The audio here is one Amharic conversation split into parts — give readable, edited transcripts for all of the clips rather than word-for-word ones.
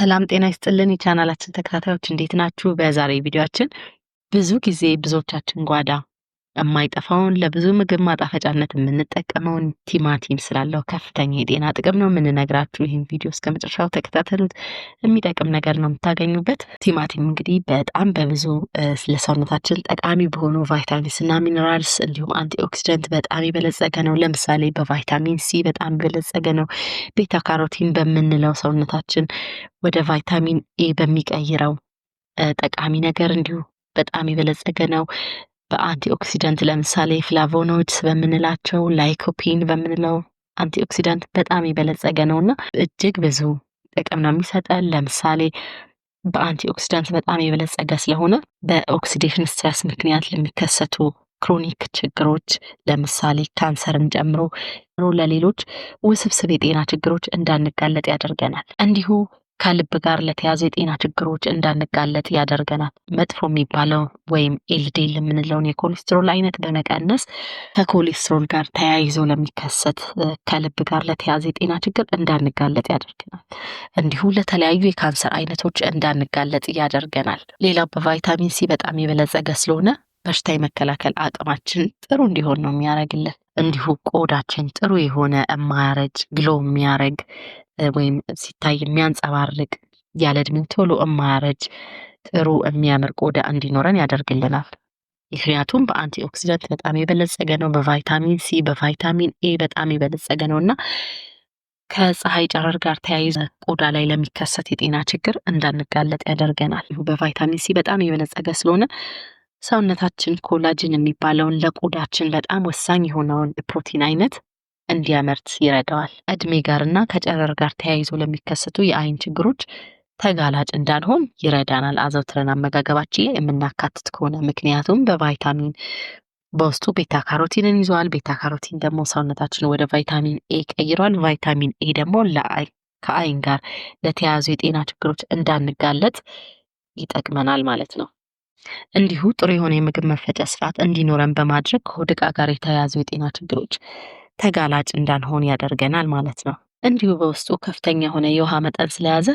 ሰላም ጤና ይስጥልን የቻናላችን ተከታታዮች እንዴት ናችሁ? በዛሬ ቪዲዮአችን ብዙ ጊዜ ብዙዎቻችን ጓዳ የማይጠፋውን ለብዙ ምግብ ማጣፈጫነት የምንጠቀመውን ቲማቲም ስላለው ከፍተኛ የጤና ጥቅም ነው የምንነግራችሁ። ይህን ቪዲዮ እስከመጨረሻው ተከታተሉት፣ የሚጠቅም ነገር ነው የምታገኙበት። ቲማቲም እንግዲህ በጣም በብዙ ለሰውነታችን ጠቃሚ በሆኑ ቫይታሚንስ እና ሚነራልስ እንዲሁም አንቲኦክሲደንት በጣም የበለጸገ ነው። ለምሳሌ በቫይታሚን ሲ በጣም የበለጸገ ነው። ቤታ ካሮቲን በምንለው ሰውነታችን ወደ ቫይታሚን ኤ በሚቀይረው ጠቃሚ ነገር እንዲሁ በጣም የበለጸገ ነው። በአንቲኦክሲደንት ለምሳሌ ፍላቮኖይድስ በምንላቸው ላይኮፒን በምንለው አንቲኦክሲደንት በጣም የበለጸገ ነውና እጅግ ብዙ ጥቅም ነው የሚሰጠን። ለምሳሌ በአንቲኦክሲደንት በጣም የበለጸገ ስለሆነ በኦክሲዴሽን ስትረስ ምክንያት ለሚከሰቱ ክሮኒክ ችግሮች ለምሳሌ ካንሰርን ጨምሮ ለሌሎች ውስብስብ የጤና ችግሮች እንዳንጋለጥ ያደርገናል። እንዲሁ ከልብ ጋር ለተያዙ የጤና ችግሮች እንዳንጋለጥ ያደርገናል። መጥፎ የሚባለው ወይም ኤልዲኤል የምንለውን የኮሌስትሮል አይነት በመቀነስ ከኮሌስትሮል ጋር ተያይዞ ለሚከሰት ከልብ ጋር ለተያዘ የጤና ችግር እንዳንጋለጥ ያደርገናል። እንዲሁ ለተለያዩ የካንሰር አይነቶች እንዳንጋለጥ ያደርገናል። ሌላው በቫይታሚን ሲ በጣም የበለጸገ ስለሆነ በሽታ የመከላከል አቅማችን ጥሩ እንዲሆን ነው የሚያደርግልን። እንዲሁ ቆዳችን ጥሩ የሆነ የማያረጅ ግሎ የሚያረግ ወይም ሲታይ የሚያንጸባርቅ ያለ እድሜው ቶሎ የማያረጅ ጥሩ የሚያምር ቆዳ እንዲኖረን ያደርግልናል። ምክንያቱም በአንቲኦክሲደንት በጣም የበለጸገ ነው። በቫይታሚን ሲ በቫይታሚን ኤ በጣም የበለጸገ ነው እና ከፀሐይ ጨረር ጋር ተያይዞ ቆዳ ላይ ለሚከሰት የጤና ችግር እንዳንጋለጥ ያደርገናል። በቫይታሚን ሲ በጣም የበለጸገ ስለሆነ ሰውነታችን ኮላጅን የሚባለውን ለቆዳችን በጣም ወሳኝ የሆነውን ፕሮቲን አይነት እንዲያመርት ይረዳዋል። እድሜ ጋርና ከጨረር ጋር ተያይዞ ለሚከሰቱ የአይን ችግሮች ተጋላጭ እንዳንሆን ይረዳናል። አዘውትረን አመጋገባችን ላይ የምናካትት ከሆነ ምክንያቱም በቫይታሚን በውስጡ ቤታ ካሮቲንን ይዟል። ቤታ ካሮቲን ደግሞ ሰውነታችን ወደ ቫይታሚን ኤ ቀይሯል። ቫይታሚን ኤ ደግሞ ከአይን ጋር ለተያያዙ የጤና ችግሮች እንዳንጋለጥ ይጠቅመናል ማለት ነው። እንዲሁ ጥሩ የሆነ የምግብ መፈጨት ስርዓት እንዲኖረን በማድረግ ከሆድ ዕቃ ጋር የተያያዙ የጤና ችግሮች ተጋላጭ እንዳንሆን ያደርገናል ማለት ነው። እንዲሁ በውስጡ ከፍተኛ የሆነ የውሃ መጠን ስለያዘ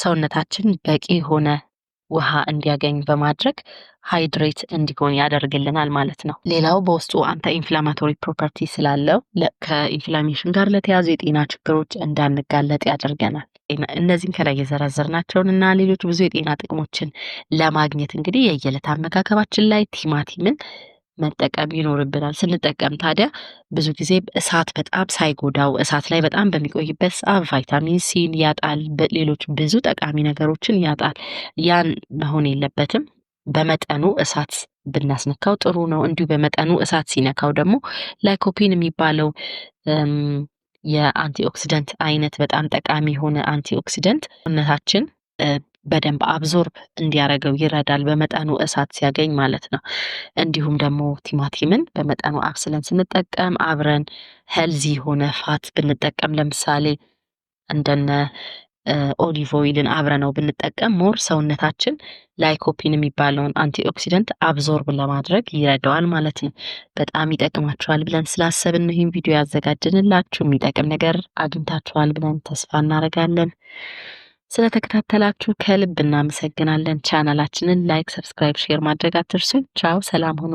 ሰውነታችን በቂ የሆነ ውሃ እንዲያገኝ በማድረግ ሃይድሬት እንዲሆን ያደርግልናል ማለት ነው። ሌላው በውስጡ አንታ ኢንፍላማቶሪ ፕሮፐርቲ ስላለው ከኢንፍላሜሽን ጋር ለተያዙ የጤና ችግሮች እንዳንጋለጥ ያደርገናል። እነዚህን ከላይ የዘረዘርናቸውን እና ሌሎች ብዙ የጤና ጥቅሞችን ለማግኘት እንግዲህ የየዕለት አመጋገባችን ላይ ቲማቲምን መጠቀም ይኖርብናል። ስንጠቀም ታዲያ ብዙ ጊዜ እሳት በጣም ሳይጎዳው እሳት ላይ በጣም በሚቆይበት ሰዓት ቫይታሚን ሲን ያጣል፣ ሌሎች ብዙ ጠቃሚ ነገሮችን ያጣል። ያን መሆን የለበትም። በመጠኑ እሳት ብናስነካው ጥሩ ነው። እንዲሁ በመጠኑ እሳት ሲነካው ደግሞ ላይኮፒን የሚባለው የአንቲኦክሲደንት አይነት በጣም ጠቃሚ የሆነ አንቲኦክሲደንት ሰውነታችን በደንብ አብዞርብ እንዲያደርገው ይረዳል፣ በመጠኑ እሳት ሲያገኝ ማለት ነው። እንዲሁም ደግሞ ቲማቲምን በመጠኑ አብስለን ስንጠቀም አብረን ሄልዚ የሆነ ፋት ብንጠቀም ለምሳሌ እንደነ ኦሊቭ ኦይልን አብረነው ብንጠቀም ሞር ሰውነታችን ላይኮፒን የሚባለውን አንቲኦክሲደንት አብዞርብ ለማድረግ ይረዳዋል ማለት ነው። በጣም ይጠቅማችኋል ብለን ስላሰብን ይህን ቪዲዮ ያዘጋጀንላችሁ። የሚጠቅም ነገር አግኝታችኋል ብለን ተስፋ እናደርጋለን። ስለተከታተላችሁ ከልብ እናመሰግናለን። ቻናላችንን ላይክ፣ ሰብስክራይብ፣ ሼር ማድረግ አትርሱ። ቻው፣ ሰላም ሁኑ።